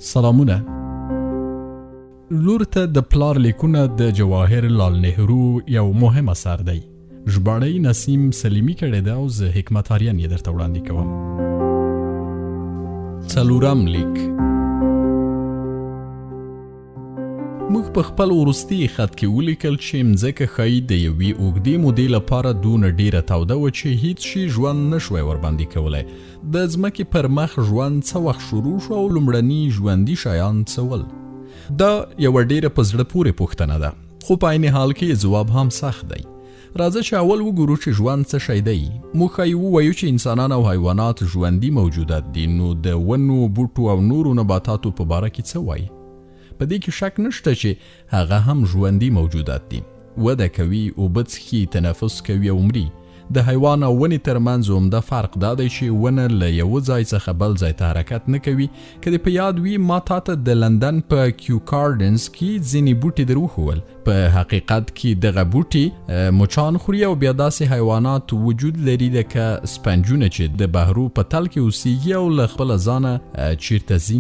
سلامونه. لور ته د پلار ليکونه د جواهر لال نهرو یو مهم اثر دی. ژباړی نسیم سلیمی کړی دی او زه حکمت ارين یې درته وړاندې کوم. څلورم لیک. موږ په خپل وروستي خط کې ولیکل چې مځکه ښایي د یوې اوږدې مودې لپاره دونه ډیره توده وه چې هیڅ شي ژوند نشوی ورباندې کولی. د ځمکې پر مخ ژوند څه وخت شروع شو او لومړني ژوندي شیان څه ول؟ دا یوه ډیره په زړه پورې پوښتنه ده، خو په عین حال کې ځواب هم سخت دی. راځه چې اول وګورو چې ژوند څه شی دی. موږ ښایي ووایو چې انسانان او حیوانات ژوندي موجودات دي، نو د ونو، بوټو او نورو نباتاتو په باره کې څه وایي؟ په دې کې شک نشته چې هغه هم ژوندي موجودات دي. وده کوي، اوبه څښي، تنفس کوي او مري. د حیوان او ونې ترمنځ عمده فرق دا دی چې ونه له یوه ځای څخه بل ځای ته حرکت نه کوي. که دې په یاد وي ما تاته د لندن په کیوکارډنز کې ځینې بوټي در وښول. په حقیقت کې دغه بوټي مچان خوري او بیا داسې حیوانات وجود لري لکه سپنجونه چې د بحرو په تل کې اوسیږي او له خپله ځانه چیرته ځي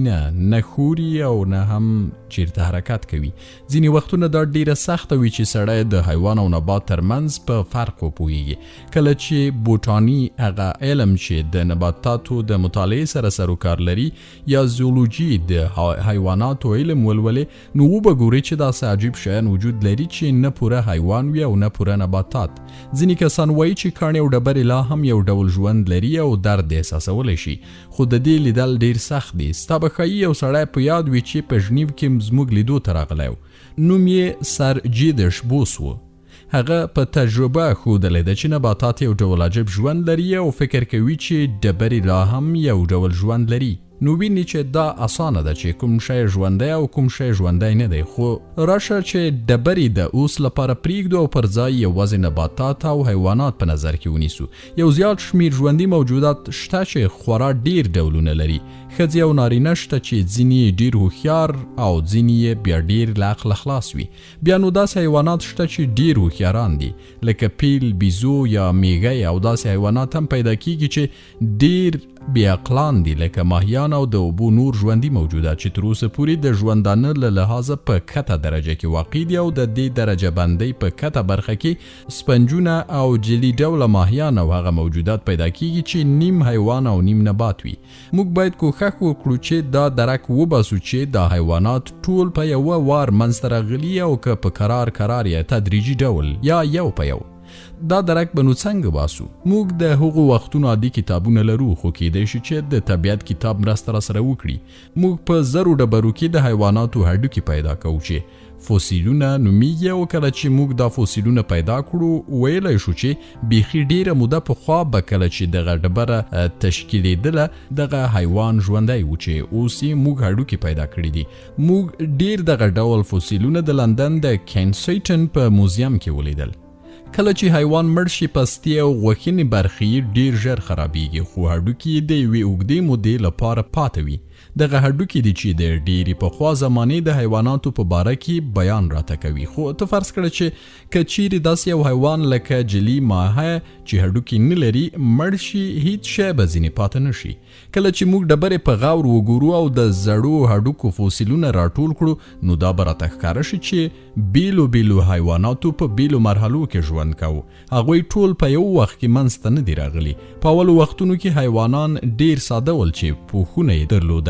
نه خوري او نه هم چیرته حرکت کوي. ځینې وختونه دا ډیره سخته وي چې سړی د حیوان او نبات ترمنځ په فرق وپوهیږي. کله چې بوټاني هغه علم چې د نباتاتو د مطالعې سره سروکار لري یا زولوجي د حیواناتو علم ولولې، نو وبګورئ چې داسې عجیب شیان وجود لري چې نه پوره حیوان وي او نه پوره نباتات. ځینې کسان وایي چې کاڼې او ډبرې لا هم یو ډول ژوند لري او درد احساسولی شي، خو د دې لیدل ډیر سخت دي. ستا به ښایي یو سړی په یاد وي چې په ژنیو کې زموږ لیدو ته راغلی و. نوم یې سر جیدش بوس و. هغه په تجربه ښودلی ده چې نباتات یو ډول عجب ژوند لري او فکر کوي چې ډبرې لا هم یو ډول ژوند لري. نو ویني چې دا اسانه ده چې کوم شی ژوندی او کوم شی ژوندی نه دی. خو راشه چې ډبرې د اوس لپاره پریږدو او پر ځای یوازې نباتات او حیوانات په نظر کې ونیسو. یو زیات شمیر ژوندي موجودات شته چې خورا ډیر ډولونه لري. ښځې او نارینه شته چې ځینې ډیر هوښیار او ځینې یې بیا ډیر له عقله خلاص وي. بیا نو داسې حیوانات شته چې ډیر هوښیاران دي لکه پیل، بیزو یا میږی، او داسې حیوانات هم پیدا کیږي چې ډیر بې عقلان دي لکه ماهیان او د اوبو نور ژوندي موجودات چې تر اوسه پورې د ژوندانه له لحاظه په کته درجه کې واقع دي او د دې درجه بندۍ په کته برخه کې سپنجونه او جلی ډوله ماهیان او هغه موجودات پیدا کیږي چې نیم حیوان او نیم نبات وي. موږ باید کوښښ وکړو چې دا درک وباسو چې دا حیوانات ټول په یوه وار منځته راغلي او که په کرار یا تدریجي ډول یا یو په یو. دا درک به نو څنګه باسو؟ موږ د هغو وختونو عادي کتابونه لرو، خو کیدای شي چې د طبیعت کتاب مرسته راسره وکړي. موږ په زرو ډبرو کې د حیواناتو هډوکي پیدا کوو چې فوسیلونه نومیږي، او کله چې موږ دا فوسیلونه پیدا کړو ویلی شو چې بیخي ډیره موده پخوا به کله چې دغه ډبره تشکیلېدله دغه حیوان ژوندی و چې اوس یې موږ هډوکي پیدا کړي دي. موږ ډیر دغه ډول فوسیلونه د لندن د کینسیټن په موزیم کې ولیدل. کله چې حیوان مړ شي پستې او غوښینې برخې ډیر ژر خرابېږي، خو هډوکي د یوې اوږدې مودې لپاره پاته وي. دغه هډوکي دي چې د ډیرې پخوا زمانې د حیواناتو په باره کې بیان راته کوي. خو ته فرض کړه چې که چیرې داسې یو حیوان لکه جلی ماهی چې هډوکي نه لري مړ شي، هیڅ شی به ځینې پاته نه شي. کله چې موږ ډبرې په غور وګورو او د زړو هډوکو فوسیلونه راټول کړو، نو دا به راته ښکاره شي چې بیلو حیواناتو په بیلو مرحلو کې ژوند کوو. هغوی ټول په یو وخت کې منځته نه دي راغلي. په اولو وختونو کې حیوانان ډیر ساده ول چې پوښونه یې درلودل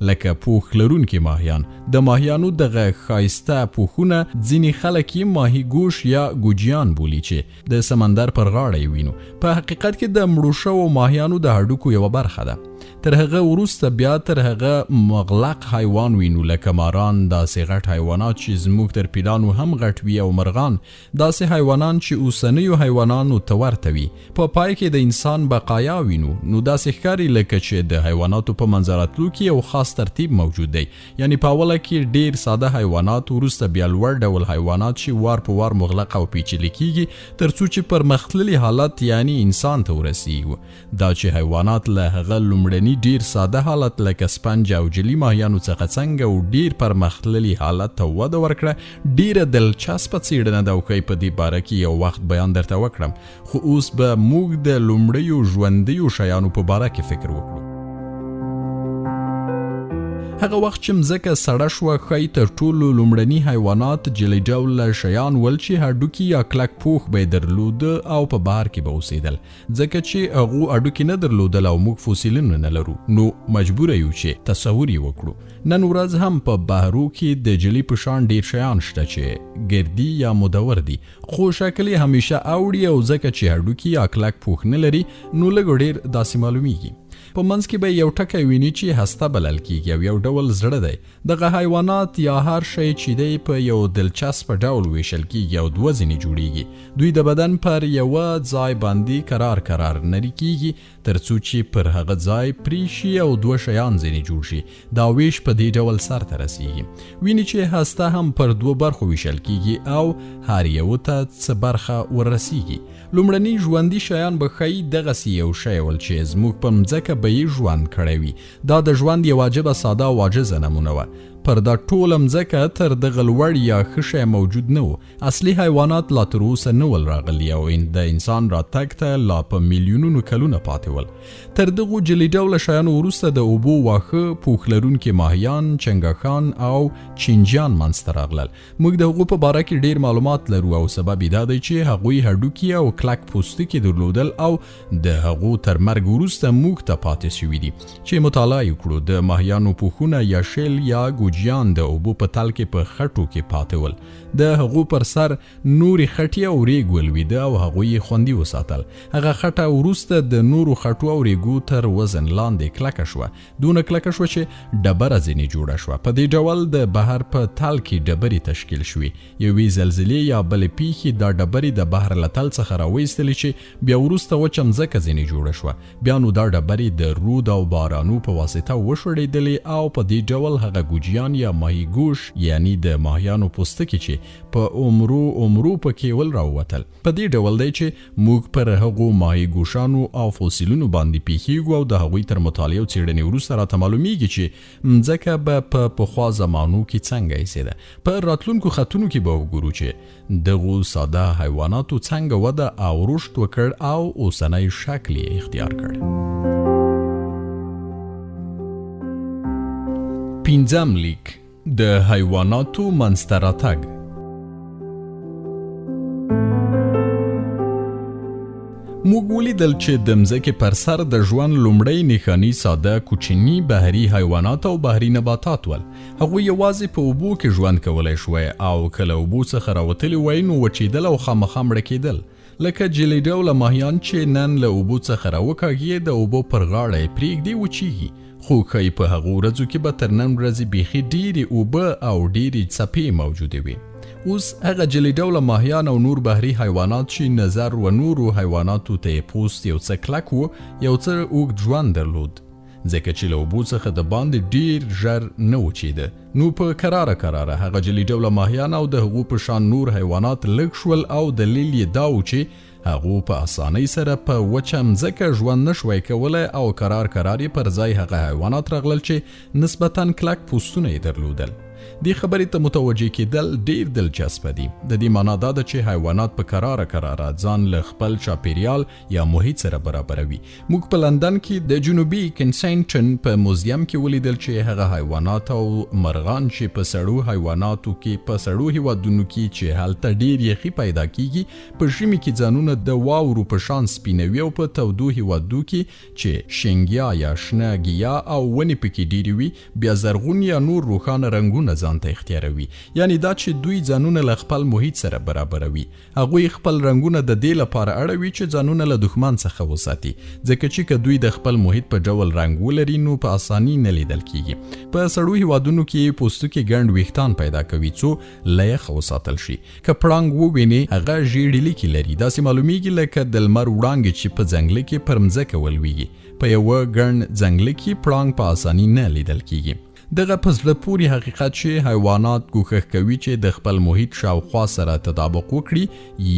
لکه پوښ لرونکي ماهیان. د ماهیانو دغه ښایسته پوښونه ځینې خلک یې ماهي ګوش یا ګوجیان بولي چې د سمندر پر غاړه یې وینو. په حقیقت کې د مړو شوو ماهیانو د هډوکو یوه برخه ده. تر هغه وروسته بیا تر هغه مغلق حیوان وینو لکه ماران، داسې غټ حیوانات چې زموږ تر پیلانو هم غټ وي، او مرغان، داسې حیوانان چې اوسنیو حیوانانو ته ورته وي. په پای کې د انسان بقایا وینو. نو داسې ښکاري لکه چې د حیواناتو په منځراتلو کې یو خاص ترتیب موجود دی. یعنی په اوله کې ډیر ساده حیوانات، وروسته بیا لوړ ډول حیوانات چې وار په وار مغلق او پیچلي کیږي تر څو چې پرمختللي حالت یعنی انسان ته ورسیږي. دا چې حیوانات له هغه لومړني ډیر ساده حالت لکه سپنج او جلی ماهیانو څخه څنګه او ډیر پرمختللي حالت ته وده ورکړه، ډیره دلچسپه څیړنه ده او ښایي په دې باره کې یو وخت بیان درته وکړم. خو اوس به موږ د لومړیو ژوندیو شیانو په باره کې فکر وکړو. هغه وخت چې مځکه سړه شوه ښایي تر ټولو لومړني حیوانات جلي ډوله شیان ول چې هډوکي یا کلک پوښ به یې درلوده او په بهر کې به اوسېدل. ځکه چې هغو هډوکي نه درلودل او موږ فوسیلونه نه لرو نو مجبوره یو چې تصور یې وکړو. نن ورځ هم په بحرو کې د جلي په شان ډیر شیان شته چې ګردي یا مدور دي خو شکل یې همیشه اوړي او ځکه چې هډوکي یا کلک پوښ نه لري نو لږ ډیر داسې معلومیږي. په منځ کې به یو ټکی ویني چې هسته بلل کېږي او یو ډول زړه دی. دغه حیوانات یا هر شی چې دی په یو دلچسپ ډول ویشل کېږي او دوه ځینې جوړیږي. دوی د بدن پر یوه ځای باندې کرار نری کېږي تر څو چې پر هغه ځای پرې شي او دوه شیان ځینې جوړ شي. دا ویش په دې ډول سر ته رسیږي. ویني چې هسته هم پر دوه برخو ویشل کېږي او هر یو ته څه برخه ورسیږي. لومړني ژوندي شیان به ښایي دغسې یو شی ول چې زموږ په مځکه به یې ژوند کړی وي. دا د ژوند یو عجبه ساده او عاجزه نمونه وه. پر دا ټوله مځکه تر دغه لوړ یا ښه شی موجود نه و. اصلي حیوانات لا تر اوسه نه ول راغلي او د انسان راتګ ته لا په میلیونونو کلونه پاتې ول. تر دغو جلي ډوله شیانو وروسته د اوبو واښه، پوښ لرونکي ماهیان، چنګښان او چینجیان منځته راغلل. موږ د هغو په باره کې ډیر معلومات لرو او سبب یې دا دی چې هغوی هډوکي او کلک پوستکي درلودل او د هغو تر مرګ وروسته موږ ته پاتې شوي دي. چې مطالعه یې کړو د ماهیانو پوښونه یا شیل یا جیان د اوبو په تل کې په خټو کې پاتې ول. د هغو پر سر نورې خټې او ریګ ولویده او هغوی یې خوندي وساتل. هغه خټه وروسته د نورو خټو او ریګو تر وزن لاندې کلکه شوه. دونه کلکه شوه چې ډبره ځینې جوړه شوه. په دې ډول د بحر په تل کې ډبرې تشکیل شوې. یوې زلزلې یا بلې پیښې دا ډبرې د بحر له تل څخه راویستلې چې بیا وروسته وچه مځکه ځینې جوړه شوه. بیا نو دا ډبرې د رود او بارانو په واسطه وشړېدلې او په دې ډول هغه ګوجیان یا ماهی ګوش یعنی د ماهیانو پوستکي چې په عمرو په کې ول راووتل. په دې ډول دی چې موږ پر هغو ماهی ګوشانو او فوسیلونو باندې پیښیږو او د هغوی تر مطالعې او څېړنې وروسته راته معلومیږي چې مځکه به په پخوا زمانو کې څنګه ایسېده. په راتلونکو خطونو کې به وګورو چې دغو ساده حیواناتو څنګه وده او رشد وکړ او اوسنی شکل یې اختیار کړ. پنځم لیک د حیواناتو منځته راتګ. موږ ولیدل چې د مځکې پر سر د ژوند لومړی نښاني ساده کوچني بحري حیوانات او بحري نباتات ول. هغوی یوازې په اوبو کې ژوند کولی شوی او کله اوبو څخه راوتلي وای نو وچېدل او خامخا مړه کېدل. لکه جلي ډوله ماهیان چې نن له اوبو څخه راوکاږي د اوبو پر غاړه یې پرېږدي وچیږي. خو ښایي په هغو ورځو کې به تر نن ورځې بیخي ډېرې اوبه او ډېرې څپې موجودې وي. اوس هغه جلي ډوله ماهیان او نور بحري حیوانات چې نظر و نورو حیواناتو ته یې پوست یو څه کلک و یو څه اوږد ژوند درلود. ځکه چې له اوبو څخه د باندې ډېر ژر نه وچېده نو په کراره هغه جلي ډوله ماهیان او د هغو په شان نور حیوانات لږ شول او دلیل یې دا و چې هغو په اسانۍ سره په وچه مځکه ژوند نشوی کولی او کرار یې پر ځای هغه حیوانات راغلل چې نسبتاً کلک پوستونه یې درلودل. دې خبرې ته متوجه کېدل ډیر دلچسپه دي. د دې معنا دا ده چې حیوانات په کراره ځان له خپل چاپیریال یا محیط سره برابروي. موږ په لندن کې د جنوبي کنسینټن په موزیم کې ولیدل چې هغه حیوانات او مرغان چې په سړو حیواناتو کې په سړو هیوادونو کې چې هلته ډیر یخي پیدا کیږي په ژمي کې ځانونه د واورو په شان سپینوي او په تودو هیوادو کې چې شینګیا یا شنه ګیا او ونې پکې ډیرې وي بیا زرغون یا نور روښانه رنګونه ځان ته اختیاروي. یعنی دا چې دوی ځانونه له خپل محیط سره برابروي. هغوی خپل رنګونه د دې لپاره اړوي چې ځانونه له دښمن څخه وساتي. ځکه چې که دوی د خپل محیط په ډول رنګ ولري نو په اساني نه لیدل کیږي. په سړو هیوادونو کې پوستکي ګڼ ویښتان پیدا کوي څو له یخه وساتل شي. که پړانګ وویني هغه ژیړې لیکې لري. داسې معلومیږي لکه د لمر وړانګې چې په ځنګله کې پر مځکه ولویږي. په یوه ګڼ ځنګله کې پړانګ په اساني نه لیدل کیږي. دغه په زړه پورې حقیقت چې حیوانات کوښښ کوي چې د خپل محیط شاوخوا سره تطابق وکړي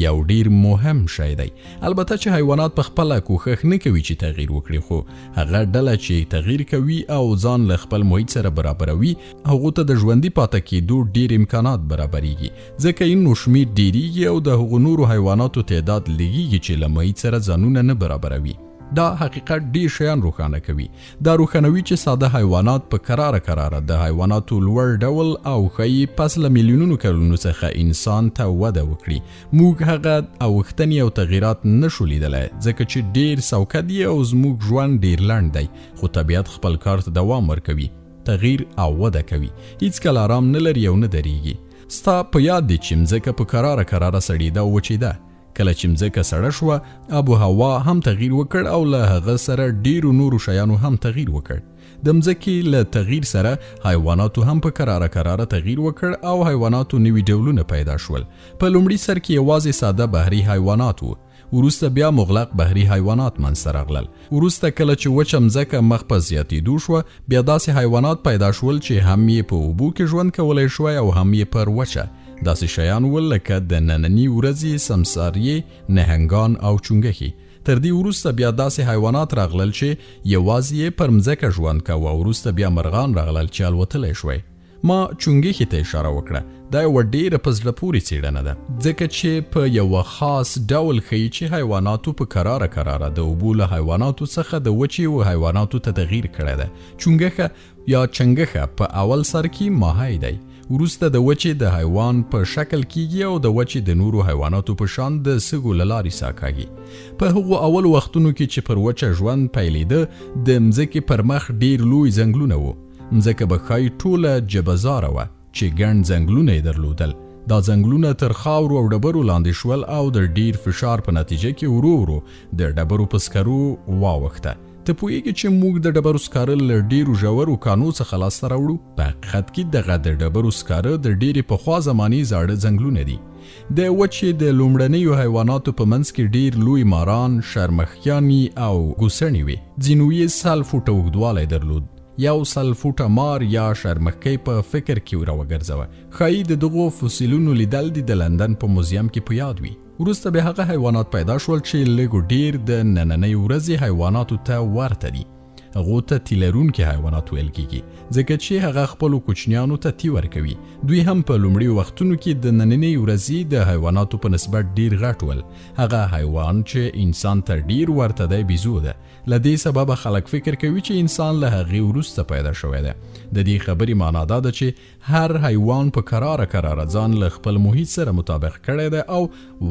یو ډیر مهم شی دی. البته چې حیوانات په خپله کوښښ نه کوي چې تغییر وکړي خو هغه ډله چې تغییر کوي او ځان له خپل محیط سره برابروي هغو ته د ژوندي پاتې کېدو ډیر امکانات برابریږي. ځکه یې نو شمیر ډیریږي او د هغو نورو حیواناتو تعداد لږیږي چې له محیط سره ځانونه نه برابروي. دا حقیقت ډیر شیان روښانه کوي. دا روښانوي چې ساده حیوانات په کراره د حیواناتو لوړ ډول او ښایي پس له میلیونونو کلونو څخه انسان ته وده وکړي. موږ هغه اوښتنې او تغییرات نشو لیدلی ځکه چې ډیر سوکه دي او زموږ ژوند ډیر لنډ دی، خو طبیعت خپل کار ته دوام ورکوي، تغییر او وده کوي، هیڅکله آرام نه لري او نه درېږي. ستا په یاد دی چې مځکه په کراره سړېده او وچېده. کله چې مځکه سړه شوه، آب و هوا هم تغییر وکړ او له هغه سره ډیرو نورو شیانو هم تغییر وکړ. د مځکې له تغییر سره حیواناتو هم په کراره تغییر وکړ او حیواناتو نوي ډولونه پیدا شول. په لومړي سر کې یوازې ساده بحري حیوانات وو، وروسته بیا مغلق بحري حیوانات منځته راغلل. وروسته کله چې وچه مځکه مخ په زیاتېدو شوه، بیا داسې حیوانات پیدا شول چې هم یې په اوبو کې ژوند کولی شوی او هم یې پر وچه. داسې شیان ول لکه د ننني ورځې سمساریې، نهنګان او چونګښې. تر دې وروسته بیا داسې حیوانات راغلل چې یوازې یې پر مځکه ژوند کوه او وروسته بیا مرغان راغلل چې الوتلی شوی. ما چونګښې ته اشاره وکړه. دا یوه ډیره په زړه پورې څیړنه ده ځکه چې په یوه خاص ډول ښیي چې حیواناتو په کراره د اوبو له حیواناتو څخه د وچې و حیواناتو ته تغییر کړی ده. چونګښه یا چنګښه په اول سر کې ماهی دی، وروسته د وچې د حیوان په شکل کیږي او د وچې د نورو حیواناتو په شان د سږو له لارې ساکاږي. په هغو اول وختونو کې چې پر وچه ژوند پیلېده، د مځکې پر مخ ډیر لوی ځنګلونه وو. مځکه به ښایي ټوله جبهزاره وه چې ګڼ ځنګلونه یې درلودل. دا ځنګلونه تر خاورو او ډبرو لاندې شول او د ډیر فشار په نتیجه کې ورو د ډبرو په سکرو واوښته. ته پوهیږي چې موږ د ډبرو سکاره له ډیرو ژورو کانو څخه لاسته راوړو؟ په حقیقت کې دغه د ډبرو سکاره د ډیرې پخوا زمانې زاړه ځنګلونه دي. د وچې د لومړنیو حیواناتو په منځ کې ډیر لوی ماران، شرمښیانې او ګوسڼې وې. ځینو یې 100 فوټه اوږدوالی درلود. یو 100 فوټه مار یا شرمښکۍ په فکر کې راوګرځوه. ښایي د دغو فسیلونو لیدل د لندن په موزیم کې په یاد وي. وروسته به هغه حیوانات پیدا شول چې لږ ډیر د نننۍ ورځې حیواناتو ته ورته دي. هغو ته تی لرونکي حیوانات ویل کیږي ځکه چې هغه خپلو کوچنیانو ته تی ورکوي. دوی هم په لومړي وختونو کې د نننۍ ورځې د حیواناتو په نسبت ډیر غټ ول. هغه حیوان چې انسان ته ډیر ورته دی بیزو ده. له دې سببه خلک فکر کوي چې انسان له هغې وروسته پیدا شوی دی. د دې خبرې معنا دا ده چې هر حیوان په کراره ځان له خپل محیط سره مطابق کړی دی او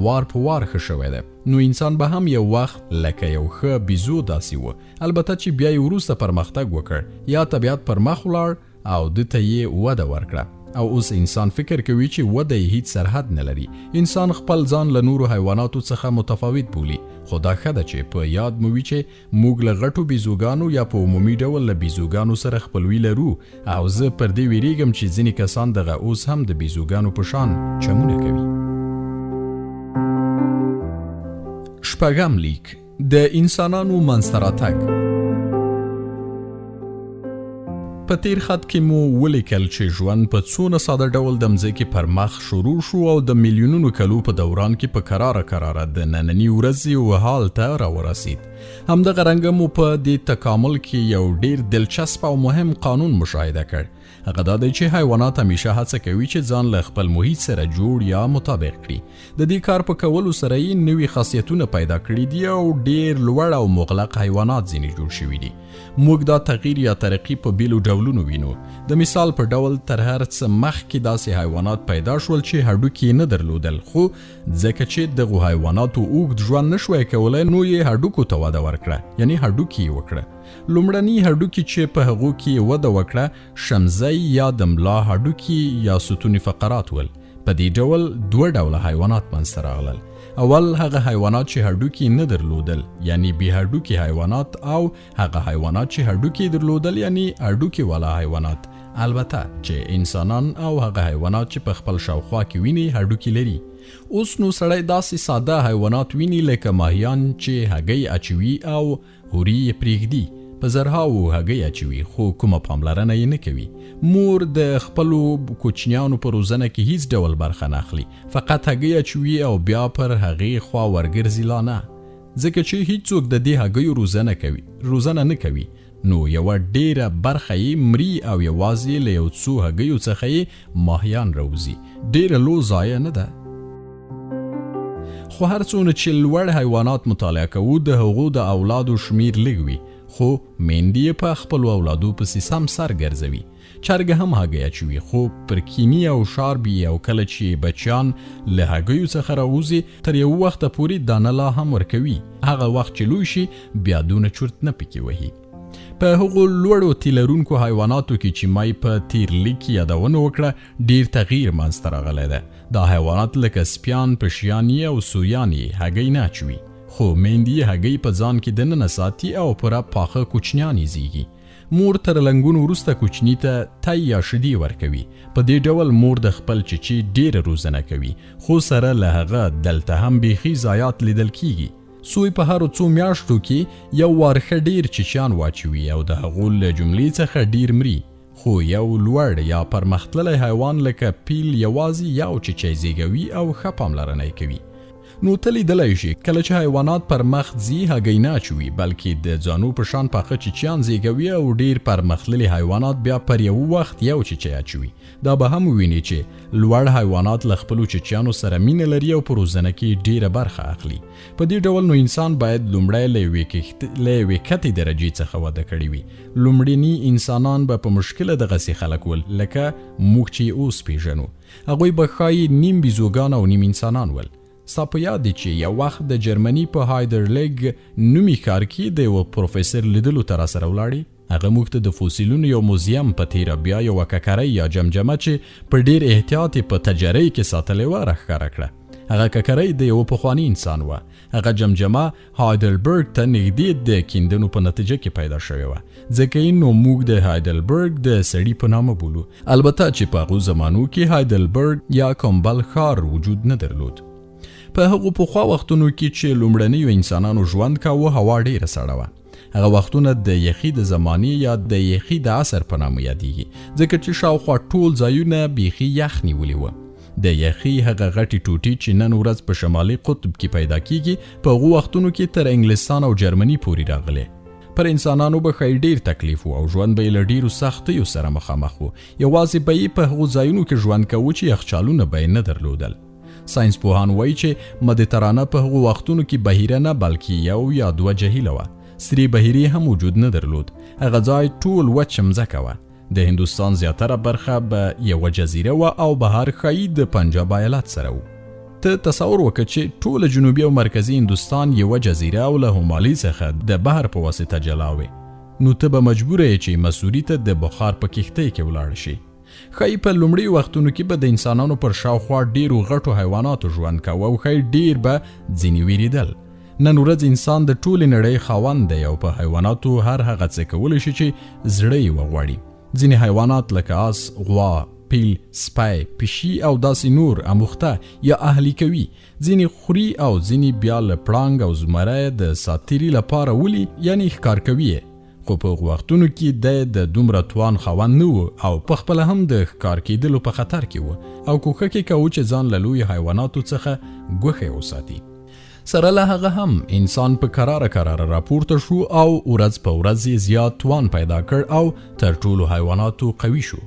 وار په وار ښه شوی دی. نو انسان به هم یو وخت لکه یو ښه بیزو داسې و، البته چې بیا یې وروسته پرمختګ وکړ یا طبیعت پر مخ ولاړ او ده ته یې وده ورکړه. او اوس انسان فکر کوي چې وده یې هیڅ سرحد نه لري. انسان خپل ځان له نورو حیواناتو څخه متفاوت بولي، خو دا ښه ده چې په یاد مو وي چې موږ له غټو بیزوګانو یا په عمومي ډول له بیزوګانو سره خپلوي لرو. او زه پر دې ویریږم چې ځینې کسان دغه اوس هم د بیزوګانو په شان چمونه کوي. شپږم لیک: د انسانانو منځته راتګ. په تیر خط کې مو ولیکل چې ژوند په څونه ساده ډول د مځکې پر مخ شروع شو او د میلیونونو کلو په دوران کې په کراره د ننني ورځې و حال ته راورسید. همدغه رنګه مو په دې تکامل کې یو ډیر دلچسپ او مهم قانون مشاهده کړ. هغه دا دی چې حیوانات همیشه هڅه کوي چې ځان له خپل محیط سره جوړ یا مطابق کړي. د دې کار په کولو سره یې نوي خاصیتونه پیدا کړي دي او ډیر لوړ او مغلق حیوانات ځینې جوړ شوي دي. موږ دا تغییر یا ترقی په بیلو ډولونو وینو. د مثال په ډول تر هر څه مخکې داسې حیوانات پیدا شول چې هډوکي نه درلودل، خو ځکه چې دغو حیواناتو اوږد ژوند نشوی کولی نو یې هډوکو ته وده ورکړه، یعنی هډوکي یې وکړه. لومړني هډوکي چې په هغو کې وده وکړه شمزی یا د ملا هډوکي یا ستوني فقرات ول. په دې ډول 2 ډوله حیوانات منځته راغلل. اول هغه حیوانات چې هډوکي نه درلودل یعنی بې هډوکي حیوانات، او هغه حیوانات چې هډوکي درلودل یعنی هډوکي والا حیوانات. البته چې انسانان او هغه حیوانات چې په خپل شاوخوا کې ویني هډوکي لري. اوس نو سړی داسې ساده حیوانات ویني لکه ماهیان چې هګۍ اچوي او هوري یې پرېږدي. په زرهاوو هګۍ اچوي خو کومه پاملرنه یې نه کوي. مور د خپلو کوچنیانو په روزنه کې هیڅ ډول برخه نه اخلي، فقط هګۍ اچوي او بیا پر هغې خوا ورګرځي. لا نه، ځکه چې هیڅوک د دې هګیو روزنه نه کوي. نو یوه ډیره برخه یې مري او یوازې له یو څو هګیو څخه یې ماهیان راوځي. ډیره لو ضایع نه ده. خو هر څونه چې لوړ حیوانات مطالعه کوو د هغو د اولادو شمیر لږ وي، خو میندې په خپلو اولادو پسې سم سر ګرځوي. چرګه هم هګۍ اچوي، خو پر کینی او شاربي او کله چې بچیان له هګیو څخه راوځي تر یو وخته پورې دانه لا هم ورکوي. هغه وخت چې لوی شي بیا دونه چورت نه پکې وهي. په هغو لوړو تیلرونکو حیواناتو کې چې مای په تیر لیک یادونه وکړه ډیر تغییر منځته راغلی ده. دا حیوانات لکه سپیان، پشیانی او سویانی هګۍ نه اچوي، خو میندې هګۍ په ځان کې دننه ساتي او پوره پاخه کوچنیانې زیږي. مور تر لنګون وروسته کوچني ته تی یا شیدې ورکوي. په دې ډول مور د خپل چچي ډیره روزنه کوي، خو سره له هغه دلته هم بیخي ضایعات لیدل کیږي. سوی په هرو څو میاشتو کې یو وارخه ډیر چچیان واچوي او د هغو له جملې څخه ډیر مري. خو یو لوړ یا پرمختللی حیوان لکه پیل یوازې یو چچی زیږوي او ښه پاملرنه کوي. نو ته لیدلی شي کله چې حیوانات پر مخ ځي هګۍ نه اچوي، بلکې د ځانو په شان پاخه چیچیان زیږوي او ډیر پرمختللي حیوانات بیا پر یو وخت یو چیچی اچوي. دا به هم ویني چې لوړ حیوانات له خپلو چیچیانو سره مینه لري او په روزنه کې ډیره برخه اخلي. په دې ډول نو انسان باید لومړی له یوې کتې درجې څخه واده کړی وي. لومړني انسانان به په مشکله دغسې خلک ول، لکه موږ چې اوس پیژنو. هغوی به ښایي نیم بیزوګان او نیم انسانان ول. ستا په یاد دی چې یو وخت د جرمني په هایدرلګ نومي ښار کې د یوه پروفیسر لیدلو ته راسره ولاړې. هغه موږ ته د فوسیلونو یو موزیم په تیره بیا یوه ککرۍ یا جمجمه چې په ډیر احتیاط یې په تجرۍ کې ساتلې وه راښکاره کړه. هغه ککرۍ د یوه پخواني انسان وه. هغه جمجمه هایدلبرګ ته نږدې د کیندنو په نتیجه کې پیدا شوې وه، ځکه یې نو موږ د هایدلبرګ د سړي په نامه بولو. البته چې په هغو زمانو کې هایدلبرګ یا کوم بل ښار وجود نه درلود. په هغو پخوا وختونو کې چې لومړنیو انسانانو ژوند کاوه هوا ډیره سړه وه. هغه وختونه د یخي د زمانې یا د یخي د عصر په نامه یادیږي، ځکه چې شاوخوا ټول ځایونه بیخي یخ نیولي وه. د یخي هغه غټې ټوټې چې نن ورځ په شمالي قطب کې پیدا کیږي په هغو وختونو کې تر انګلستان او جرمني پورې راغلې. پر انسانانو به ښایي ډیر تکلیف و او ژوند به یې له ډیرو سختیو سره مخامخ و. یوازې به یې په هغو ځایونو کې ژوند کوو چې یخچالونه به یې نه درلودل. ساینس پوهان وایي چې مدیترانه په هغو وختونو کې بهیره نه بلکې یو یا دوه جهیله وه. سرې بهیرې هم وجود نه درلود. هغه ځای ټول وچ مځکه وه. د هندوستان زیاتره برخه به یوه جزیره وه او بهر ښایي د پنجاب ایالت سره و. ته تصور وکړه چې ټوله جنوبي او مرکزي هندوستان یوه جزیره او له همالي څخه د بحر په واسطه جلا وي. نو ته به مجبوره یې چې مسوري ته د بخار په کښتۍ کې ولاړ شي. ښایي په لومړي وختونو کې به د انسانانو پر شاوخوا ډیرو غټو حیواناتو ژوند کوه او ښایي ډیر به ځینې ویریدل. نن ورځ انسان د ټولې نړۍ خاوند دی او په حیواناتو هر هغه څه کولی شي چې زړه یې وغواړي. ځینې حیوانات لکه آس، غوا، پیل، سپی، پیشي او داسې نور اموخته یا اهلي کوي. ځینې خوري او ځینې بیا له پړانګ او زمری د ساتیري لپاره ولي یعنی ښکار کوي. خو په وختونو کې د دومره توان خاوند نه و او په خپله هم د ښکار کېدلو په خطر کې و او کوښښ یې کوو چې ځان له لویو حیواناتو څخه ګوښی وساتي. سره له هغه هم انسان په کراره راپورته شو او ورځ په ورځ یې زیات توان پیدا کړ او تر ټولو حیواناتو قوي شو.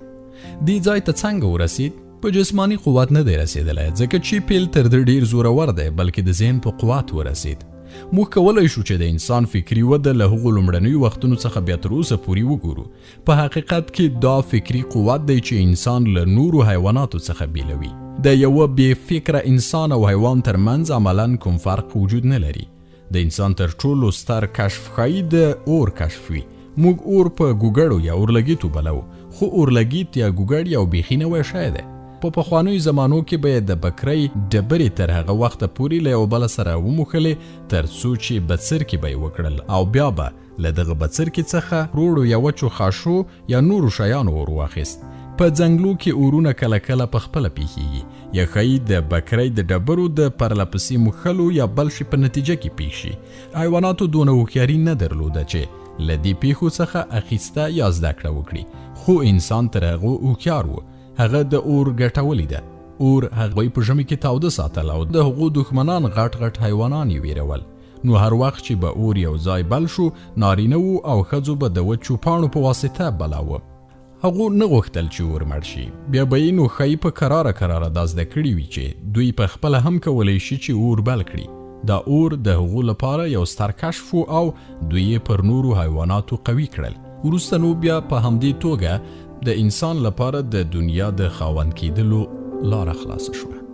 دې ځای ته څنګه ورسید؟ په جسمانی قوت نه دی رسېدلی، ځکه چې پیل تر ده ډیر زورور دی، بلکې د ذهن په قوت ورسید. موږ کولی شو چې د انسان فکري وده له هغو لومړنیو وختونو څخه بیا تر اوسه پورې وګورو. په حقیقت کې دا فکري قوت دی چې انسان له نورو حیواناتو څخه بیلوي. د یوه بې فکره انسان او حیوان ترمنځ عملاً کوم فرق وجود نه لري. د انسان تر ټولو ستر کشف ښایي د اور کشف وي. موږ اور په ګوګړو یا اورلګیتو بلو، خو اورلګیت یا ګوګړ یو بیخي نوی شی دی. په پخوانیو زمانو کې به د بکرۍ ډبرې تر هغه وخته پورې له یو بل سره وموښلې تر څو چې بڅرکې به یې وکړل او بیا به له دغه بڅرکې څخه روړو یا وچو خاشو یا نورو شیانو اور واخیست. په ځنګلو کې اورونه کله کله په خپله پیښیږي یا ښایي د بکرۍ د ډبرو د پرلپسې موښلو یا بل شي په نتیجه کې پیښ شي. حیواناتو دونه هوښیاري نه درلوده چې له دې پیښو څخه اخیسته یا زده کړه وکړي، خو انسان تر هغو هوښیار و. هغه د اور ګټولې ده. اور هغوی په ژمي کې تاوده ساتل او د هغو دښمنان غټ حیوانان یې ویرول. نو هر وخت چې به اور یو ځای بل شو، نارینه وو او ښځو به د وچو پاڼو په واسطه بلاوه. هغو نه غوښتل چې اور مړ شي. بیا به یې نو ښایي په کراره دا زده کړي وي چې دوی په خپله هم کولی شي چې اور بل کړي. دا اور د هغو لپاره یو ستر کشف او دوی یې پر نورو حیواناتو قوي کړل. وروسته نو بیا په همدې توګه د انسان لپاره د دنیا د خاوند کېدلو لاره خلاصه شوه.